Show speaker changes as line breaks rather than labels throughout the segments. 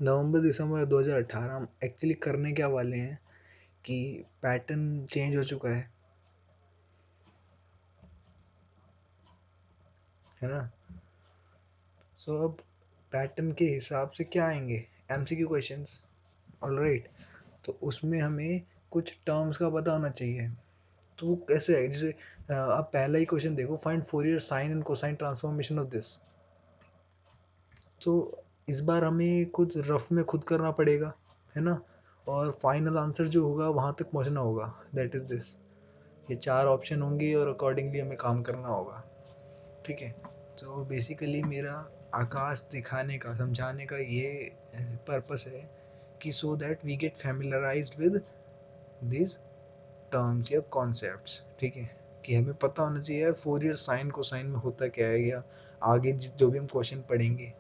नवंबर दिसंबर 2018 हम एक्चुअली करने क्या वाले हैं कि पैटर्न चेंज हो चुका है ना। सो अब पैटर्न के हिसाब से क्या आएंगे, एमसीक्यू क्वेश्चंस, ऑलराइट। तो उसमें हमें कुछ टर्म्स का पता होना चाहिए। तो वो कैसे है, जैसे आप पहला ही क्वेश्चन देखो, find Fourier sine and cosine transformation of this. तो इस बार हमें कुछ रफ में खुद करना पड़ेगा, है ना। और फाइनल आंसर जो होगा वहाँ तक पहुँचना होगा, दैट इज़ दिस। ये 4 ऑप्शन होंगे और अकॉर्डिंगली हमें काम करना होगा, ठीक है। तो बेसिकली मेरा आकाश दिखाने का, समझाने का ये पर्पस है कि so that we get familiarised with this terms या कॉन्सेप्ट्स, ठीक है। कि हमें पता होना चाहिए यार फोरियर साइन कोसाइन में होता क्या है, या आगे जो भी हम क्वेश्चन पढ़ेंगे।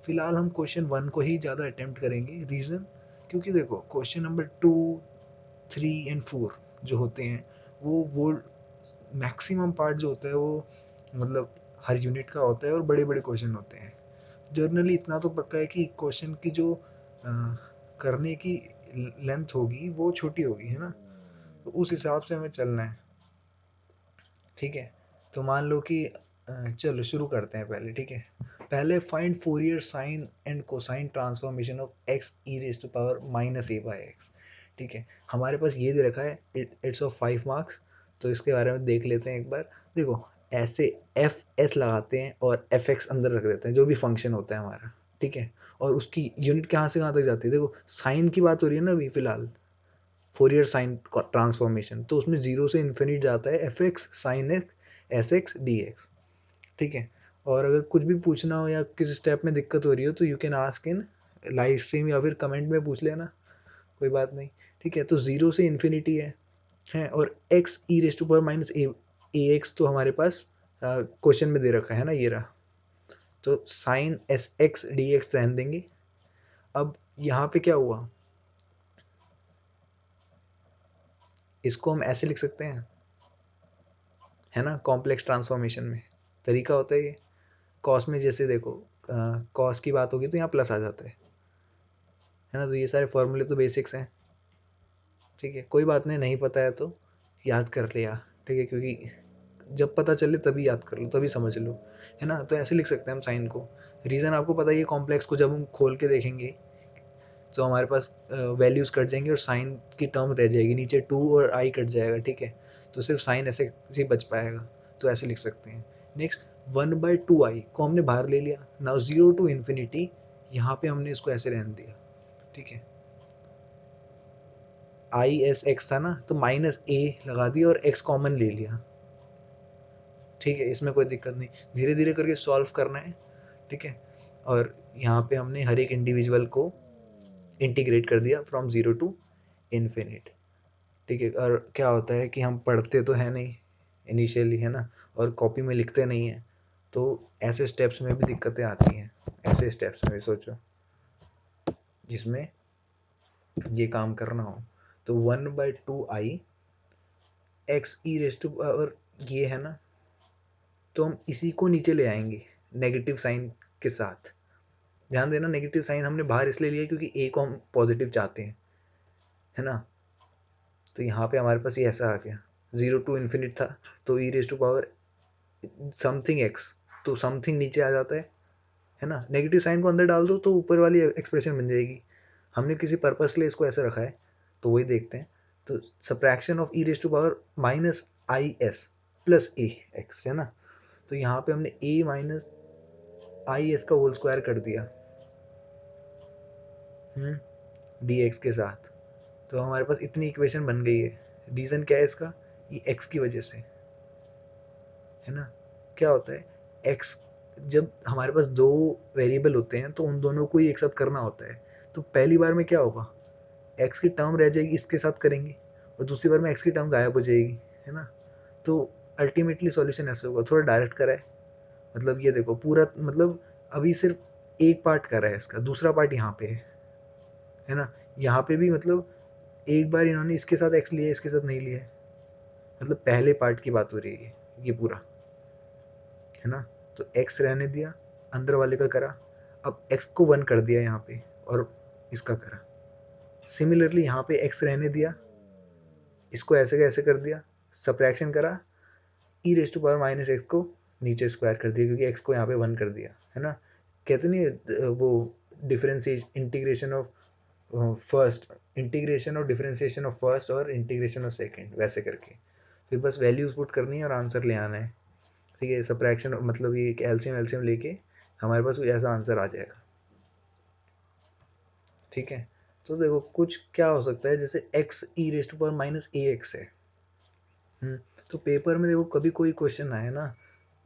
फिलहाल हम क्वेश्चन 1 को ही ज़्यादा अटेम्प्ट करेंगे, रीज़न क्योंकि देखो क्वेश्चन नंबर 2, 3 एंड 4 जो होते हैं वो मैक्सिमम पार्ट जो होता है वो मतलब हर यूनिट का होता है और बड़े बड़े क्वेश्चन होते हैं। जर्नली इतना तो पक्का है कि क्वेश्चन की जो करने की लेंथ होगी वो छोटी होगी, है ना। तो उस हिसाब से हमें चलना है, ठीक है। तो मान लो कि चलो शुरू करते हैं पहले, ठीक है। पहले find Fourier sine and cosine transformation of x e raise to power minus a by x, ठीक है। हमारे पास ये दे रखा है, इट्स ऑफ 5 मार्क्स। तो इसके बारे में देख लेते हैं एक बार। देखो ऐसे एफ एस लगाते हैं और एफ एक्स अंदर रख देते हैं, जो भी फंक्शन होता है हमारा, ठीक है। और उसकी यूनिट कहाँ से कहाँ तक जाती है, देखो साइन की बात हो रही है ना अभी फिलहाल, फोरियर साइन ट्रांसफॉर्मेशन, तो उसमें जीरो से इन्फिनिट जाता है f x sine x S x d x, ठीक है। और अगर कुछ भी पूछना हो या किसी स्टेप में दिक्कत हो रही हो तो you can ask in live stream या फिर कमेंट में पूछ लेना, कोई बात नहीं, ठीक है। तो जीरो से इन्फिनिटी है और x e raise to power minus a x तो हमारे पास क्वेश्चन में दे रखा है ना, ये रहा। तो sine s x d x रहने देंगे। अब यहाँ पे क्या हुआ, इसको हम ऐसे लिख सकते हैं, है ना। कॉम्प्लेक्स ट्रांसफॉर्मेशन में तरीका होता है ये। कॉस में जैसे देखो कॉस की बात होगी तो यहाँ प्लस आ जाता है ना। तो ये सारे फॉर्मूले तो बेसिक्स हैं, ठीक है। कोई बात नहीं, नहीं पता है तो याद कर लिया, ठीक है। क्योंकि जब पता चले तभी याद कर लो, तभी समझ लो, है ना। तो ऐसे लिख सकते हैं हम साइन को। रीज़न आपको पता ही है, कॉम्प्लेक्स को जब हम खोल के देखेंगे तो हमारे पास वैल्यूज़ कट जाएंगी और साइन की टर्म रह जाएगी, नीचे 2 और आई कट जाएगा, ठीक है। तो सिर्फ साइन ऐसे ही बच पाएगा, तो ऐसे लिख सकते हैं। नेक्स्ट 1/2i को हमने बाहर ले लिया। नाउ 0 टू इन्फिनिटी, यहाँ पे हमने इसको ऐसे रहने दिया, ठीक है। आई एस एक्स था ना, तो माइनस ए लगा दिया और एक्स कॉमन ले लिया, ठीक है। इसमें कोई दिक्कत नहीं, धीरे धीरे करके सॉल्व करना है, ठीक है। और यहाँ पे हमने हर एक इंडिविजुअल को इंटीग्रेट कर दिया फ्रॉम जीरो टू इन्फिनिट, ठीक है। और क्या होता है कि हम पढ़ते तो है नहीं इनिशियली, है ना, और कॉपी में लिखते नहीं हैं, तो ऐसे स्टेप्स में भी दिक्कतें आती हैं। ऐसे स्टेप्स में भी सोचो जिसमें ये काम करना हो। तो 1/2i x e raise to power ये है ना, तो हम इसी को नीचे ले आएंगे नेगेटिव साइन के साथ। ध्यान देना, नेगेटिव साइन हमने बाहर इसलिए लिया क्योंकि ए को हम पॉजिटिव चाहते हैं, है ना। तो यहाँ पे हमारे पास ये ऐसा आ गया, 0 टू इन्फिनिट था, तो e raise to power something x, तो समथिंग नीचे आ जाता है ना। नेगेटिव साइन को अंदर डाल दो तो ऊपर वाली एक्सप्रेशन बन जाएगी। हमने किसी पर्पस के लिए इसको ऐसे रखा है, तो वही देखते हैं। तो subtraction of e raise to power minus i s plus a x, है ना। तो यहाँ पे हमने ए माइनस आई एस का होल स्क्वायर कर दिया डी एक्स के साथ। तो हमारे पास इतनी इक्वेशन बन गई है। रीज़न क्या है इसका, ये एक्स की वजह से, है ना। क्या होता है, एक्स जब हमारे पास दो वेरिएबल होते हैं तो उन दोनों को ही एक साथ करना होता है। तो पहली बार में क्या होगा, एक्स की टर्म रह जाएगी, इसके साथ करेंगे, और दूसरी बार में एक्स की टर्म गायब हो जाएगी, है ना। तो अल्टीमेटली सॉल्यूशन ऐसे होगा, थोड़ा डायरेक्ट करा है। मतलब ये देखो पूरा, मतलब अभी सिर्फ एक पार्ट कर रहा है इसका, दूसरा पार्ट यहाँ पे है ना। यहाँ पे भी मतलब एक बार इन्होंने इसके साथ एक्स लिया, इसके साथ नहीं लिया है। मतलब पहले पार्ट की बात हो रही है ये पूरा, है ना। तो एक्स रहने दिया, अंदर वाले का करा। अब एक्स को 1 कर दिया यहाँ पे, और इसका करा। सिमिलरली यहाँ पे x रहने दिया, इसको ऐसे कैसे कर दिया, सब्ट्रैक्शन करा, e raise to power minus x को नीचे स्क्वायर कर दिया क्योंकि x को यहाँ पे 1 कर दिया है ना। कहते नहीं वो differentiation integration of first, integration और डिफरेंशिएशन ऑफ फर्स्ट और इंटीग्रेशन ऑफ सेकंड, वैसे करके फिर बस वैल्यूज पुट करनी है और आंसर ले आना है। ठीक है, सब्ट्रैक्शन मतलब ये एक एलसीएम एलसीएम लेके हमारे पास कोई ऐसा आंसर आ जाएगा। ठीक है, तो देखो कुछ क्या हो सकता है, जैसे x e raise to power minus a x है। तो पेपर में देखो कभी कोई क्वेश्चन आए ना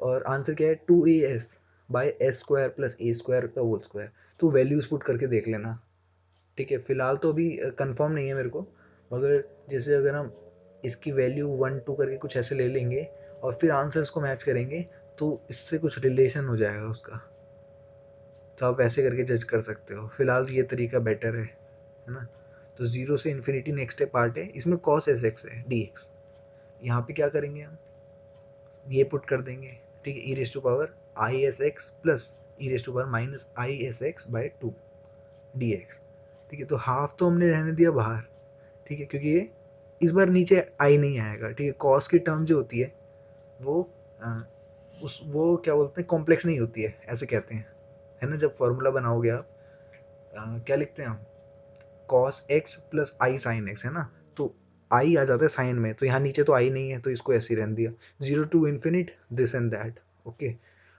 और आंसर क्या है 2as by S square plus A square का होल स्क्वायर, तो वैल्यूज पुट करके देख लेना। ठीक है, फिलहाल तो अभी कंफर्म नहीं है मेरे को, मगर जैसे अगर हम इसकी वैल्यू 1 2 करके कुछ ऐसे ले लेंगे और फिर आंसर्स को मैच करेंगे तो इससे कुछ रिलेशन हो जाएगा उसका, तो आप ऐसे करके जज कर सकते हो। फिलहाल ये तरीका बेटर है ना। तो जीरो से इन्फिनिटी नेक्स्ट पार्ट है, इसमें कॉस एस एक्स है डी एक्स। यहाँ पे क्या करेंगे हम, ये पुट कर देंगे। ठीक है, e raise to power i s x plus e raise to power minus i s x by 2 d x. ठीक है, तो हाफ तो हमने रहने दिया बाहर। ठीक है, क्योंकि ये इस बार नीचे आई नहीं आएगा। ठीक है, कॉस की टर्म जो होती है वो वो क्या बोलते हैं, कॉम्प्लेक्स नहीं होती है ऐसे कहते हैं, है ना। जब फॉर्मूला बनाओगे आप क्या लिखते हैं हम, कॉस एक्स प्लस आई साइन एक्स, है ना। तो आई आ जाता है साइन में, तो यहाँ नीचे तो आई नहीं है तो इसको ऐसे ही रहने दिया, zero to infinite this and that. Okay,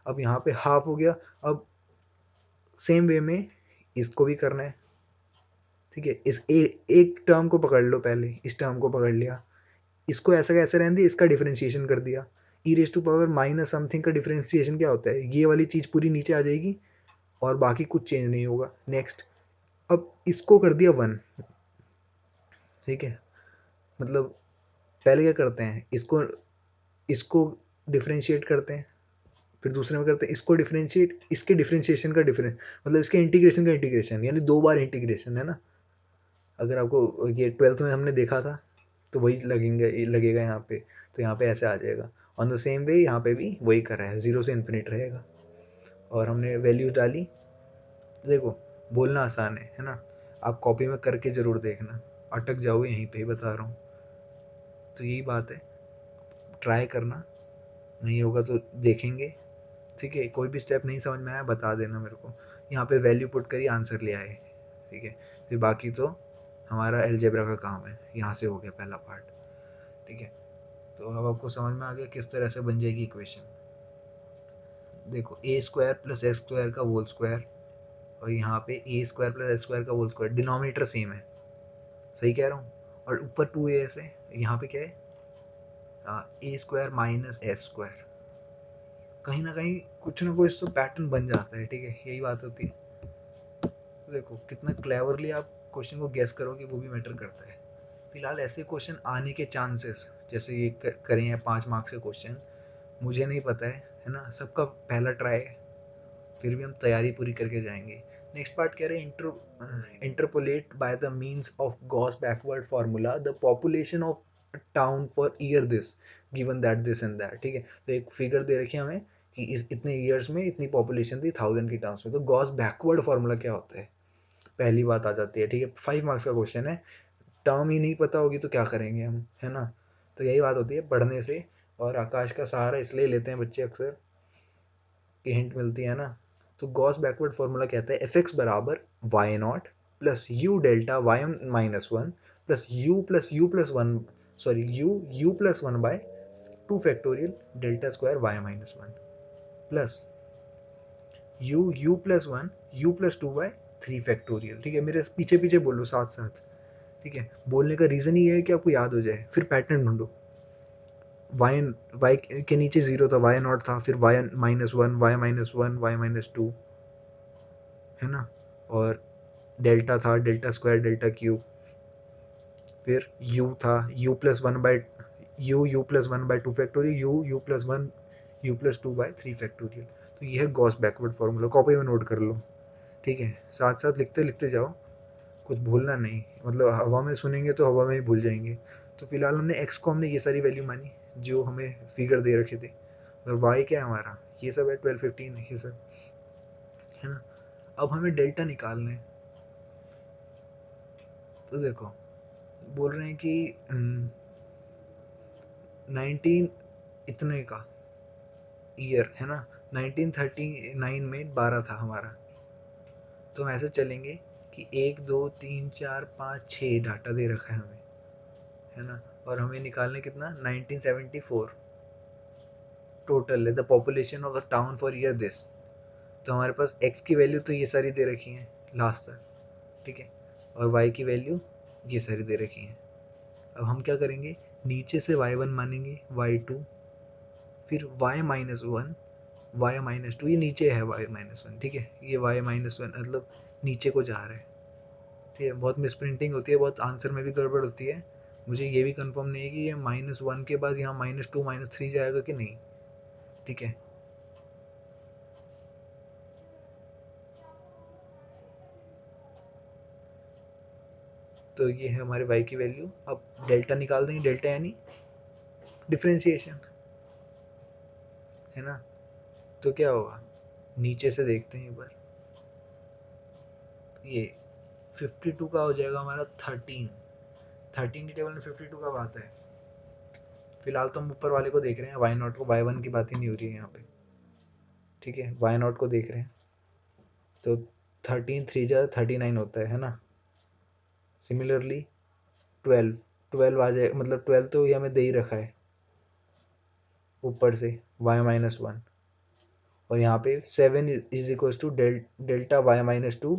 अब यहाँ पे हाफ हो गया। अब सेम वे में इसको भी करना है। ठीक है, एक टर्म को पकड़ लो, पहले इस टर्म को पकड़ लिया, इसको ऐसा कैसे रहने दिया, इसका डिफरेंशिएशन कर दिया। E raise to power minus something का डिफरेंशिएशन क्या होता है, ये वाली चीज़ पूरी नीचे आ जाएगी और बाकी कुछ चेंज नहीं होगा। नेक्स्ट, अब इसको कर दिया 1। ठीक है, मतलब पहले क्या करते हैं, इसको इसको डिफरेंशिएट करते हैं, फिर दूसरे में करते हैं इसको डिफरेंशिएट, इसके डिफरेंशिएशन का डिफरेंस, मतलब इसके इंटीग्रेशन का इंटीग्रेशन, यानी 2 बार इंटीग्रेशन, है ना। अगर आपको ये 12th में हमने देखा था तो वही लगेगा यहाँ पे, तो यहाँ पे ऐसे आ जाएगा। ऑन द सेम वे यहाँ पे भी वही कर रहा है, जीरो से इन्फिनिट रहेगा और हमने वैल्यू डाली। देखो बोलना आसान है ना, आप कॉपी में करके ज़रूर देखना, अटक जाओगे यहीं पे ही बता रहा हूँ। तो यही बात है, ट्राई करना, नहीं होगा तो देखेंगे। ठीक है, कोई भी स्टेप नहीं समझ में आया बता देना मेरे को। यहाँ पे वैल्यू पुट करिए, आंसर ले आए। ठीक है, फिर बाकी तो हमारा अलजेब्रा का काम है। यहाँ से हो गया पहला पार्ट। ठीक है, तो अब आपको समझ में आ गया किस तरह से बन जाएगी इक्वेशन। देखो ए स्क्वायर प्लस एक्स स्क्वायर का होल स्क्वायर और यहाँ पे ए स्क्वायर प्लस एक्स स्क्वायर का होल स्क्वायर, डिनोमिनेटर सेम है, सही कह रहा हूँ। और ऊपर 2as है, यहाँ पे क्या है, ए स्क्वायर माइनस एस स्क्वायर। कहीं ना कहीं कुछ ना कुछ तो पैटर्न बन जाता है। ठीक है, यही बात होती है। तो देखो कितना क्लेवरली आप क्वेश्चन को गेस करोगे वो भी मैटर करता है। फिलहाल ऐसे क्वेश्चन आने के चांसेस, जैसे ये करें हैं 5 मार्क्स के क्वेश्चन, मुझे नहीं पता है ना, सबका पहला ट्राई है, फिर भी हम तैयारी पूरी करके जाएंगे। नेक्स्ट पार्ट कह रहे हैं interpolate by the means of Gauss backward formula the population of town for year this given that this and that. ठीक है, तो एक फिगर दे रखी है हमें कि इस इतने ईयर्स में इतनी पॉपुलेशन थी 1000 की टर्म्स में, तो गॉस बैकवर्ड फार्मूला क्या होता है, पहली बात आ जाती है। ठीक है, 5 मार्क्स का क्वेश्चन है, टर्म ही नहीं पता होगी तो क्या करेंगे हम, है ना। तो यही बात होती है पढ़ने से, और आकाश का सहारा इसलिए लेते हैं बच्चे अक्सर कि हिंट मिलती है ना। तो गॉस बैकवर्ड फार्मूला कहता है एफ एक्स बराबर y not plus u delta y minus one plus u plus one, sorry u plus one by 2 factorial delta square y minus one plus u plus one u plus 2 by 3 factorial. ठीक है, मेरे पीछे पीछे बोलो साथ साथ। ठीक है, बोलने का रीज़न ही है कि आपको याद हो जाए, फिर पैटर्न ढूंढो। वाई वाई के नीचे जीरो था, वाई नॉट था, फिर y minus one, y minus one, y minus two, है ना। और डेल्टा था, डेल्टा स्क्वायर, डेल्टा क्यूब, फिर यू था, u plus one by u plus one by 2 factorial, u plus one u plus 2 by 3 factorial. तो ये है Gauss backward formula, copy में नोट कर लो। ठीक है, साथ साथ लिखते लिखते जाओ, कुछ भूलना नहीं, मतलब हवा में सुनेंगे तो हवा में ही भूल जाएंगे। तो फिलहाल हमने एक्स को हमने ये सारी वैल्यू मानी जो हमें फिगर दे रखे थे, और वाई क्या है हमारा, ये सब है 12 15 ये सब, है ना। अब हमें डेल्टा निकालना है। तो देखो बोल रहे हैं कि 19 इतने का ईयर है ना, 1939 में 12 था हमारा। तो हम ऐसे चलेंगे कि 1 2 3 4 5 6 डाटा दे रखा है हमें, है ना, और हमें निकालने कितना 1974 टोटल है the population of the town for year this. तो हमारे पास x की वैल्यू तो ये सारी दे रखी है लास्ट तक, ठीक है, और y की वैल्यू ये सारी दे रखी है। अब हम क्या करेंगे, नीचे से y1 मानेंगे, y2, फिर y-1, y-2, ये नीचे है y-1, ठीक है, ये y-1 मतलब नीचे को जा रहा है, ठीक है। बहुत मिसप्रिंटिंग होती है, बहुत आंसर में भी गड़बड़ होती है। मुझे ये भी कंफर्म नहीं है कि ये -1 के बाद यहाँ -2 -3 जाएगा कि नहीं, ठीक है। तो ये है हमारे y की वैल्यू। अब डेल्टा निकाल देंगे, डेल्टा यानी डिफ्रेंशिएशन, है ना। तो क्या होगा, नीचे से देखते हैं एक बार, ये 52 का हो जाएगा हमारा 13 की टेबल में 52 कब आता है। फिलहाल तो हम ऊपर वाले को देख रहे हैं, वाई नॉट को, y1 की बात ही नहीं हो रही है यहाँ पे, ठीक है, वाई नॉट को देख रहे हैं। तो 13 3 जा 39 होता है ना। सिमिलरली 12 आ जाए, मतलब 12 तो ये हमें दे ही रखा है ऊपर से y-1, और यहाँ पे 7 is equals to delta y-2,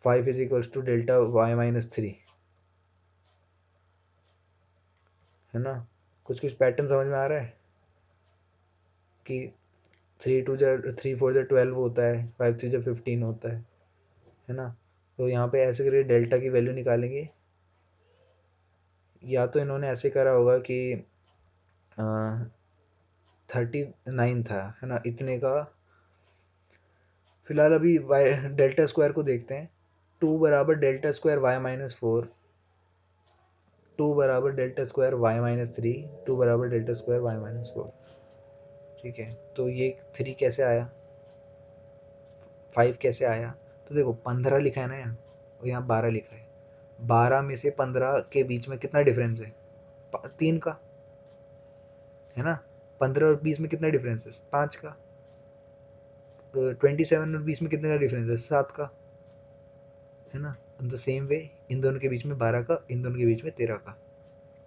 5 is equals to delta y-3, है ना। कुछ कुछ पैटर्न समझ में आ रहा है कि 3 4 होता है, 5 3 15 होता है ना। तो यहाँ पे ऐसे करके डेल्टा की वैल्यू निकालेंगे। या तो इन्होंने ऐसे करा होगा कि 39 था, है ना, इतने का। फिलहाल अभी वाई डेल्टा स्क्वायर को देखते हैं। 2 बराबर डेल्टा स्क्वायर y-4, 2 बराबर डेल्टा स्क्वायर y-3, 2 बराबर डेल्टा स्क्वायर y-4, ठीक है। तो ये 3 कैसे आया, 5 कैसे आया। तो देखो 15 लिखा है ना यहाँ, और यहाँ 12 लिखा है। 12 में से 15 के बीच में कितना डिफरेंस है, 3 का, है ना। 15 और 20 में कितना डिफरेंस है, 5 का। 27 और 20 में कितने का डिफरेंस है, 7 का, है ना। इन द सेम वे इन दोनों के बीच में 12 का, इन दोनों के बीच में 13 का,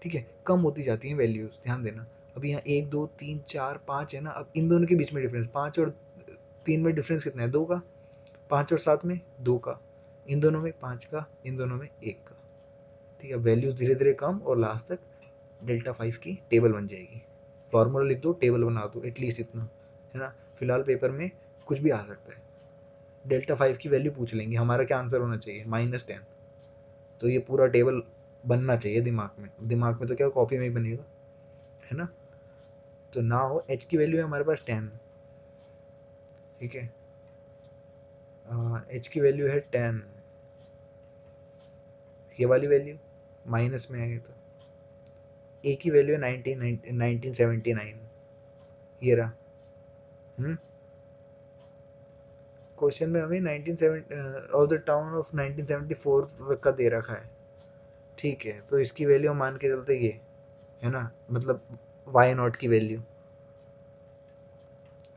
ठीक है। कम होती जाती हैं वैल्यूज, ध्यान देना। अभी यहाँ 1 2 3 4 5 है ना, अब इन दोनों के बीच में डिफरेंस 5 और 3 में डिफरेंस कितना है, 2 का। 5 और 7 में 2 का, इन दोनों में 5 का, इन दोनों में 1 का, ठीक है। वैल्यूज धीरे धीरे कम, और लास्ट तक डेल्टा 5 की टेबल बन जाएगी। फॉर्मूला लिख दो, टेबल बना दो, एटलीस्ट इतना, है ना। फिलहाल पेपर में कुछ भी आ सकता है। डेल्टा 5 की वैल्यू पूछ लेंगे, हमारा क्या आंसर होना चाहिए, -10। तो ये पूरा टेबल बनना चाहिए दिमाग में, दिमाग में तो क्या कॉपी में ही बनेगा, है ना। तो ना हो एच की वैल्यू है हमारे पास 10, ठीक है। एच की वैल्यू है 10, ये वाली वैल्यू माइनस में है। तो ए की वैल्यू है 1979, ये रहा। क्वेश्चन में हमें 1970 ऑफ द टाउन ऑफ 1974 का दे रखा है, ठीक है। तो इसकी वैल्यू हम मान के चलते ये, है ना, मतलब वाई नॉट की वैल्यू।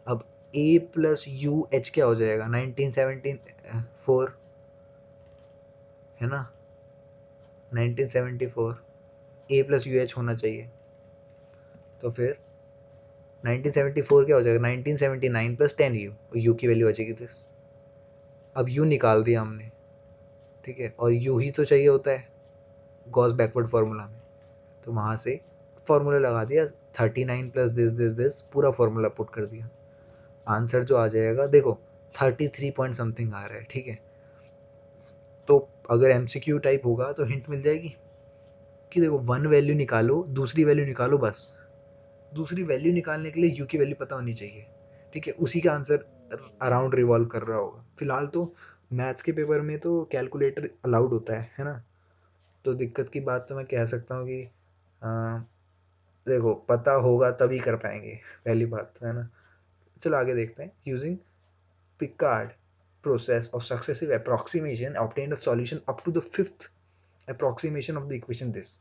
अब ए प्लस यू एच क्या हो जाएगा, 1974, है ना, 1974 ए प्लस यू एच होना चाहिए। तो फिर 1974 क्या हो जाएगा, 1979 प्लस 10 यू, यू की वैल्यू बचेगी 10। अब यू निकाल दिया हमने, ठीक है, और यू ही तो चाहिए होता है गॉस बैकवर्ड फार्मूला में। तो वहाँ से फार्मूला लगा दिया, 39 प्लस दिस दिस दिस, पूरा फार्मूला पुट कर दिया। आंसर जो आ जाएगा देखो 33 पॉइंट समथिंग आ रहा है, ठीक है। तो अगर एमसीक्यू टाइप होगा तो हिंट मिल जाएगी कि देखो वन वैल्यू निकालो, दूसरी वैल्यू निकालो, बस दूसरी वैल्यू निकालने के लिए यू की वैल्यू पता होनी चाहिए, ठीक है। उसी का आंसर अराउंड रिवॉल्व कर रहा होगा। फिलहाल तो मैथ्स के पेपर में तो कैलकुलेटर अलाउड होता है ना। तो दिक्कत की बात तो मैं कह सकता हूँ कि देखो पता होगा तभी कर पाएंगे, पहली बात, है ना। चलो आगे देखते हैं। Using Picard process of successive approximation obtained a solution up to the fifth approximation of the equation this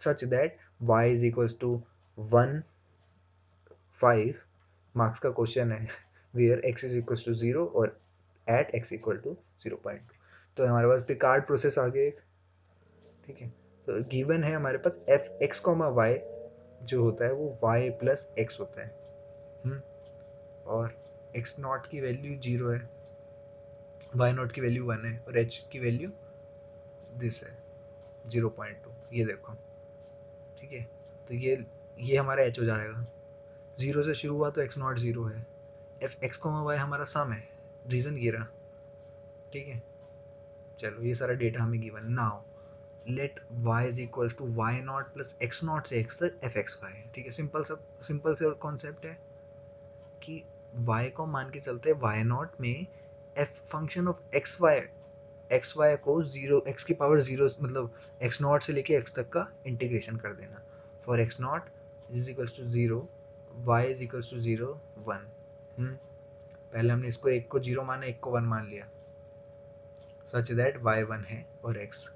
such that y is equals to 1 5 marks का क्वेश्चन है where x is equal to 0 और eight x equal to 0.2। तो हमारे पास Picard process आ गया, ठीक है। तो given है हमारे पास एफ एक्स कॉमा वाई जो होता है वो y प्लस एक्स होता है, और x नॉट की वैल्यू 0 है, y नॉट की वैल्यू 1 है और h की वैल्यू दिस है 0.2, ये देखो, ठीक है। तो ये हमारा h हो जाएगा, 0 से शुरू हुआ तो x नॉट 0 है, एफ एक्स कॉमा वाई हमारा सम है, रीजन ये रहा, ठीक है। चलो ये सारा डेटा हमें given, now let y is equal to y not plus x not से x तक एफ एक्स वाई, ठीक है। सिंपल से कॉन्सेप्ट है कि y को मान के चलते हैं y नॉट में f function of x y को 0 x की पावर 0 मतलब x नॉट से लेके x तक का इंटीग्रेशन कर देना, for x not is equal to 0 y is equal to 0 1। पहले हमने इसको एक को 0 माना, एक को 1 मान लिया, सच दैट y1 है और x,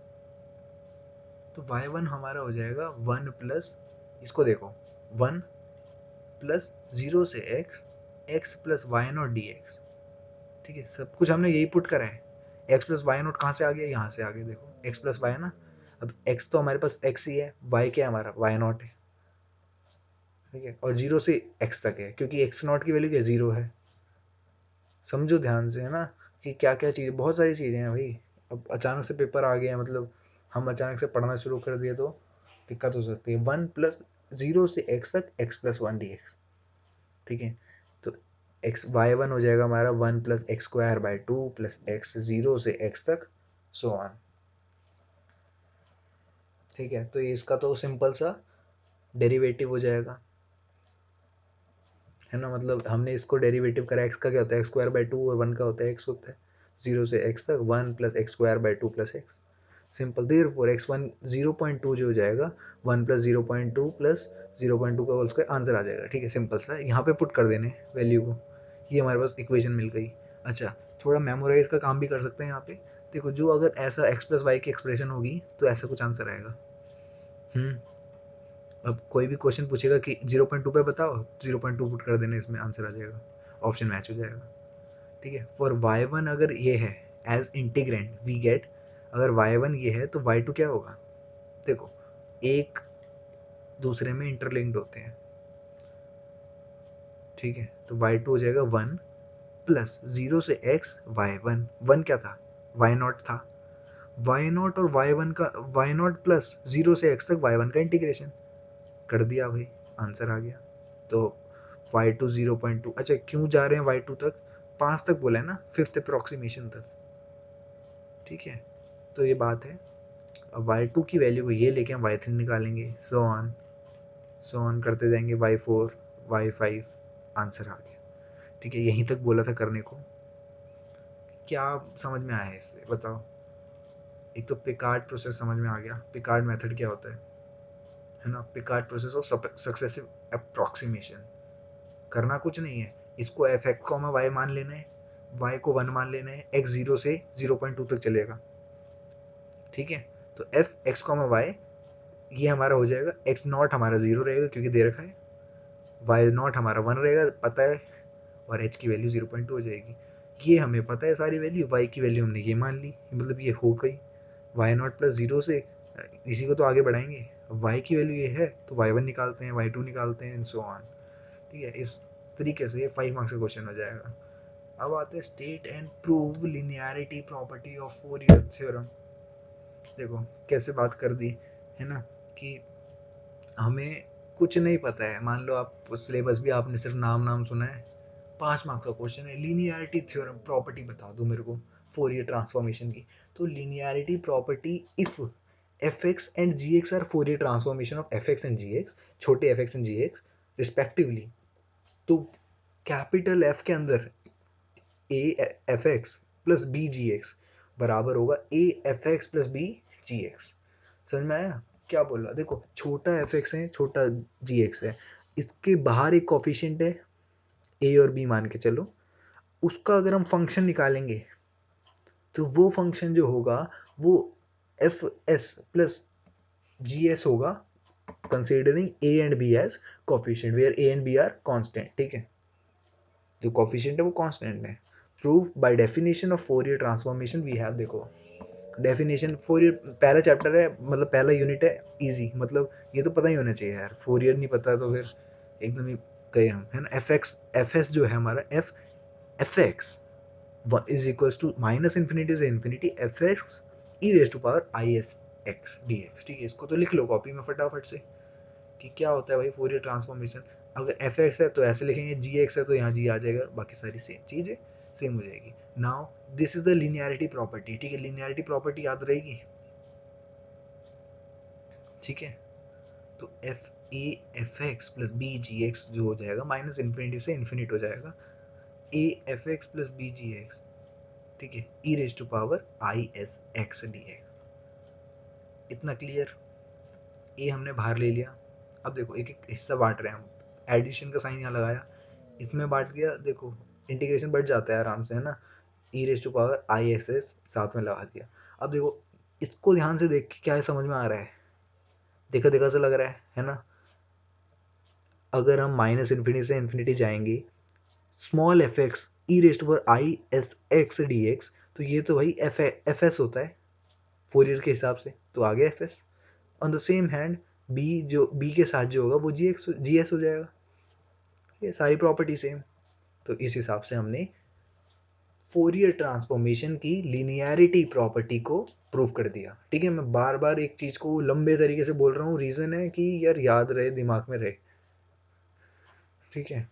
तो y1 हमारा हो जाएगा 1 प्लस, इसको देखो 1 प्लस 0 से x plus y not d x, ठीक है। सब कुछ हमने यही पुट करा है, x प्लस वाई नॉट कहाँ से आ गया, यहाँ से आ गया, देखो x प्लस वाई ना, अब x तो हमारे पास x ही है, y क्या है हमारा वाई नॉट है, ठीक है, और 0 से x तक है क्योंकि x नॉट की वैल्यू क्या 0 है। समझो ध्यान से, है ना, कि क्या क्या चीज़ें, बहुत सारी चीज़ें हैं भाई। अब अचानक से पेपर आ गया, मतलब हम अचानक से पढ़ना शुरू कर दिए तो दिक्कत हो सकती है। 1 प्लस 0 से x तक x प्लस 1 डी एक्स, ठीक है। तो एक्स वाई वन हो जाएगा हमारा 1 plus x square by 2 plus x 0 से x तक सो ऑन, ठीक है। तो ये इसका तो सिंपल सा डेरिवेटिव हो जाएगा, है ना, मतलब हमने इसको डेरिवेटिव करा, x का क्या होता है एक्स स्क्वायर बाई 2 और 1 का होता है x होता है, 0 से x तक 1 plus x square by 2 plus x, simple. Therefore x1 0.2 जो हो जाएगा 1 प्लस 0.2 प्लस 0.2 का होल स्क्वायर, आंसर आ जाएगा, ठीक है। सिंपल सा यहाँ पे पुट कर देने वैल्यू को, ये हमारे पास इक्वेशन मिल गई। अच्छा, थोड़ा मेमोराइज का काम भी कर सकते हैं यहाँ पे, देखो जो अगर ऐसा x प्लस वाई की एक्सप्रेशन होगी तो ऐसा कुछ आंसर आएगा। अब कोई भी क्वेश्चन पूछेगा कि 0.2 पे बताओ, 0.2 पुट कर देने, इसमें आंसर आ जाएगा, ऑप्शन मैच हो जाएगा, ठीक है। फॉर y1 अगर ये है एज इंटीग्रेंड वी गेट, अगर y1 ये है तो y2 क्या होगा, देखो एक दूसरे में इंटरलिंक्ड होते हैं, ठीक है। तो y2 हो जाएगा 1 प्लस 0 से x y1, 1 क्या था y नॉट था, y नॉट और y1 का y नॉट प्लस 0 से x तक y1 का इंटीग्रेशन कर दिया भाई, आंसर आ गया। तो y2 0.2, अच्छा क्यों जा रहे हैं y2 तक, 5 तक बोला है ना, फिफ्थ अप्रोक्सीमेशन तक, ठीक है। तो ये बात है, अब y2 की वैल्यू को ये लेके हम y3 निकालेंगे, सो ऑन करते जाएंगे, y4 y5, आंसर आ गया, ठीक है। यहीं तक बोला था करने को, क्या समझ में आया है इससे बताओ। एक तो पिकार्ड प्रोसेस समझ में आ गया, पिकार्ड मेथड क्या होता है ना, Picard process of successive approximation, करना कुछ नहीं है, इसको एफ एक्स कॉमा वाई मान लेना है, वाई को 1 मान लेना है, एक्स 0 से 0.2 तक चलेगा, ठीक है। तो एफ एक्स कॉमा वाई ये हमारा हो जाएगा, एक्स नॉट हमारा 0 रहेगा क्योंकि दे रखा है, वाई नॉट हमारा 1 रहेगा पता है, और एच की वैल्यू 0.2 हो जाएगी। ये हमें पता है सारी वैल्यू, वाई की वैल्यू हमने ये मान ली, मतलब ये हो गई वाई नॉट प्लस 0 से, इसी को तो आगे बढ़ाएंगे, वाई की वैल्यू ये है तो y1 निकालते हैं, y2 निकालते हैं, एंड सो ऑन, ठीक है। इस तरीके से ये 5 मार्क्स का क्वेश्चन हो जाएगा। अब आते हैं state and prove linearity property of Fourier theorem. देखो कैसे बात कर दी, है ना, कि हमें कुछ नहीं पता है, मान लो आप सिलेबस भी आपने सिर्फ नाम नाम सुना है, 5 मार्क्स का क्वेश्चन है, लीनियरिटी थ्योरम प्रॉपर्टी बता दो मेरे को फोरियर ट्रांसफॉर्मेशन की। तो linearity property, if f x and g x are Fourier transformation of f x and g x, छोटे f x and g x respectively, तो कैपिटल एफ के अंदर a f x plus b g x बराबर होगा a f x plus b g x. समझ में आया क्या बोल रहा, देखो छोटा एफ एक्स है, छोटा जी एक्स है, इसके बाहर एक कॉफिशिएंट है ए और बी मान के चलो, उसका अगर हम फंक्शन निकालेंगे तो वो फंक्शन जो होगा वो f s plus g s होगा considering a and b as coefficient where a and b are constant, ठीक है, जो कोफिशिएंट है वो कांस्टेंट है। Prove by definition of Fourier transformation we have, देखो डेफिनेशन फोरियर पहला चैप्टर है, मतलब पहला यूनिट है, इजी, मतलब ये तो पता ही होना चाहिए यार, फोरियर नहीं पता तो फिर एकदम ही गए हम, है ना। एफ एस जो है हमारा f x is equals to minus infinity से infinity f x e raise to power i s x d x, ठीक है। इसको तो लिख लो कॉपी में फटाफट से कि क्या होता है भाई फोरियर ट्रांसफॉर्मेशन। अगर एफ एक्स है तो ऐसे लिखेंगे, जी एक्स है तो यहाँ जी आ जाएगा, बाकी सारी सेम चीज़ है, सेम हो जाएगी। Now this is the linearity property, ठीक है, लिनियरिटी प्रॉपर्टी याद रहेगी, ठीक है। तो f a f x plus b g x जो हो जाएगा माइनस इन्फिनिटी से इन्फिनिट हो जाएगा, a f x plus b g x, ठीक है, e raise to power i s x d x. इतना क्लियर। ए हमने बाहर ले लिया, अब देखो एक एक हिस्सा बांट रहे हैं हम, एडिशन का साइन यहाँ लगाया, इसमें बांट दिया, देखो इंटीग्रेशन बढ़ जाता है आराम से, है ना, e raise to power i s s साथ में लगा दिया। अब देखो इसको ध्यान से देख के क्या है समझ में आ रहा है, देखा देखा सा लग रहा है ना। अगर हम माइनस इन्फिनिटी से इन्फिनिटी जाएंगे, small f x e raise to power i s x d x, तो ये तो भाई एफ एस होता है फोरियर के हिसाब से, तो आ गया f s. On the same hand b, जो बी के साथ जो होगा वो जी एक्स जी एस हो जाएगा, ये सारी प्रॉपर्टी सेम। तो इस हिसाब से हमने फोरियर ट्रांसफॉर्मेशन की लिनियरिटी प्रॉपर्टी को प्रूव कर दिया, ठीक है। मैं बार बार एक चीज को लंबे तरीके से बोल रहा हूँ, रीजन है कि यार याद रहे, दिमाग में रहे, ठीक है।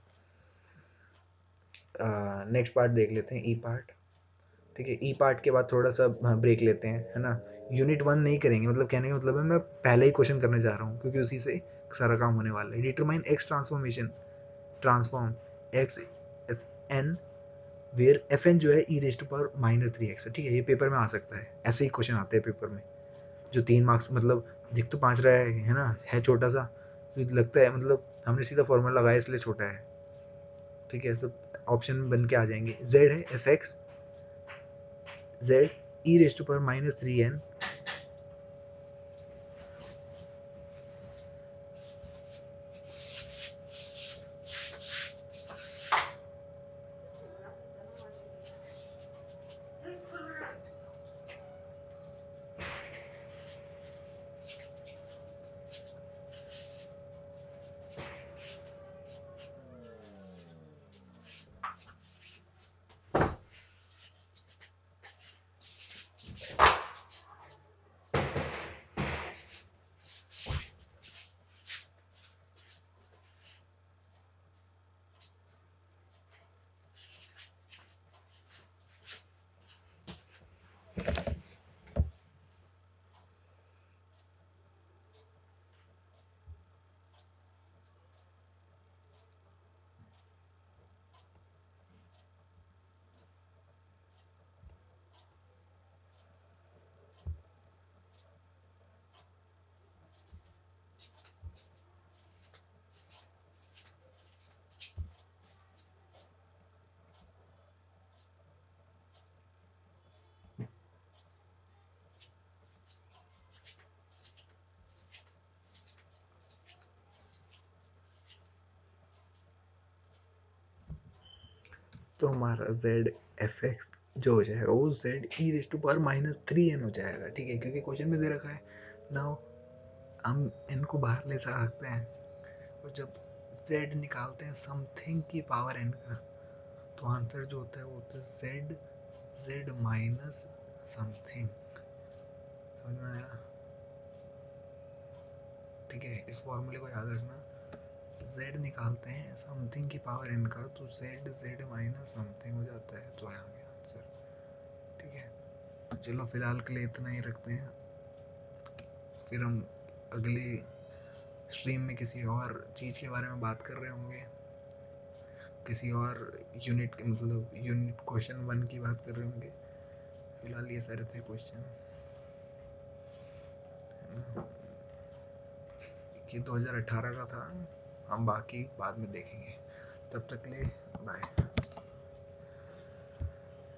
नेक्स्ट पार्ट देख लेते हैं, ई पार्ट, ठीक है। ई पार्ट के बाद थोड़ा सा ब्रेक लेते हैं, है ना। यूनिट 1 नहीं करेंगे, मतलब कहने का मतलब है मैं पहले ही क्वेश्चन करने जा रहा हूँ क्योंकि उसी से सारा काम होने वाला है। Determine x transformation, transform x f n where f n जो है e raise to power minus three x, ठीक है, ये पेपर में आ सकता है, ऐसे ही क्वेश्चन आते हैं पेपर में, जो 3 मार्क्स, मतलब दिख तो 5 रहा है ना, है छोटा सा, तो लगता है मतलब हमने सीधा फॉर्मूला लगाया इसलिए छोटा है, ठीक है। तो ऑप्शन में बन के आ जाएंगे, जेड है f x z e raise to power minus three n, तो हमारा जेड एफ एक्स जो हो जाएगा वो z e raise to power minus three n हो जाएगा, ठीक है, क्योंकि क्वेश्चन में दे रखा है। नाउ हम इनको बाहर ले सकते हैं, और जब जेड निकालते हैं समथिंग की पावर एन का, तो आंसर जो होता है वो होता है जेड जेड माइनस समथिंग, समझ में आया, ठीक है। इस फॉर्मूले को याद रखना, जेड निकालते हैं समथिंग की पावर एन का, तो जेड जेड माइनस समथिंग हो जाता है, तो आ गया आंसर, ठीक है। चलो फिलहाल के लिए इतना ही रखते हैं, फिर हम अगली स्ट्रीम में किसी और चीज़ के बारे में बात कर रहे होंगे, किसी और यूनिट के, मतलब यूनिट क्वेश्चन 1 की बात कर रहे होंगे। फिलहाल ये सारे थे क्वेश्चन, ये 2018 का था, हम बाकी बाद में देखेंगे। तब तक के लिए बाय।